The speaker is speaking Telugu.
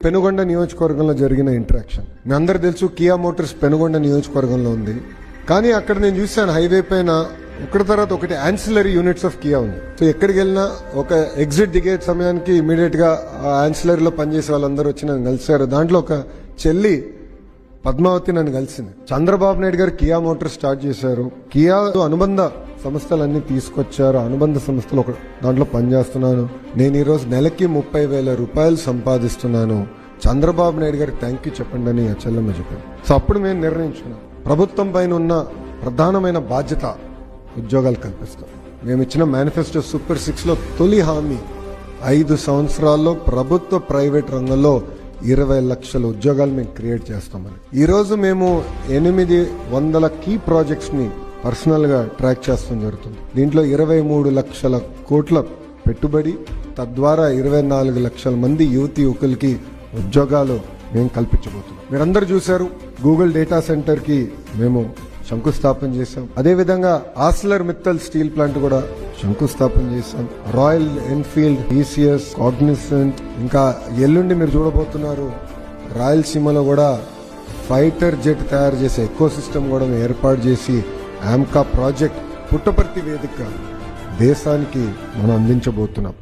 పెనుగొండ నియోజకవర్గంలో జరిగిన ఇంటరాక్షన్. మీ అందరు తెలుసు కియా మోటార్స్ పెనుగొండ నియోజకవర్గంలో ఉంది. కానీ అక్కడ నేను చూసాను హైవే పైన ఒకటి తర్వాత ఒకటి యాన్సిలరీ యూనిట్స్ ఆఫ్ కియా ఉంది. సో ఎక్కడికి వెళ్ళినా ఒక ఎగ్జిట్ దిగే సమయానికి ఇమీడియట్ గా ఆ యాన్సిలరీలో పనిచేసే వాళ్ళందరూ వచ్చి నన్ను కలిశారు. దాంట్లో ఒక చెల్లి పద్మావతి నన్ను కలిసింది. చంద్రబాబు నాయుడు గారు కియా మోటార్స్ స్టార్ట్ చేశారు. కియా అనుబంధ సంస్థలన్నీ తీసుకొచ్చారు. అనుబంధ సంస్థలు ఒక దాంట్లో పనిచేస్తున్నాను. నేను ఈరోజు నెలకి 30,000 రూపాయలు సంపాదిస్తున్నాను. చంద్రబాబు నాయుడు గారికి థ్యాంక్ యూ చెప్పండి అని ఆ చెల్లెమ్మ చెప్పాను. సో అప్పుడు మేము నిర్ణయించుకున్నాం, ప్రభుత్వం పైన ఉన్న ప్రధానమైన బాధ్యత ఉద్యోగాలు కల్పిస్తాం. మేము ఇచ్చిన మేనిఫెస్టో సూపర్ 6 లో తొలి హామీ 5 సంవత్సరాల్లో ప్రభుత్వ ప్రైవేట్ రంగంలో 20 లక్షల ఉద్యోగాలు మేము క్రియేట్ చేస్తామని. ఈరోజు మేము 800 కీ ప్రాజెక్ట్స్ ని పర్సనల్ గా ట్రాక్ చేస్తాం జరుగుతుంది. దీంట్లో 23 లక్షల కోట్ల పెట్టుబడి, తద్వారా 24 లక్షల మంది యువకులకి ఉద్యోగాలు మేము కల్పించబోతున్నాం. మీరందరూ చూశారు, గూగుల్ డేటా సెంటర్ కి మేము శంకుస్థాపన చేశాం. అదేవిధంగా ఆస్లర్ మిత్తల్ స్టీల్ ప్లాంట్ కూడా శంకుస్థాపన చేశాం. రాయల్ ఎన్ఫీల్డ్, టీసీఎస్, కాగ్నిసెంట్, ఇంకా ఎల్లుండి మీరు చూడబోతున్నారు రాయలసీమలో కూడా ఫైటర్ జెట్ తయారు చేసే ఎకో సిస్టమ్ కూడా ఏర్పాటు చేసి ఆమ్కా ప్రాజెక్ట్ పుట్టపర్తి వేదిక దేశానికి మనం అందించబోతున్నాం.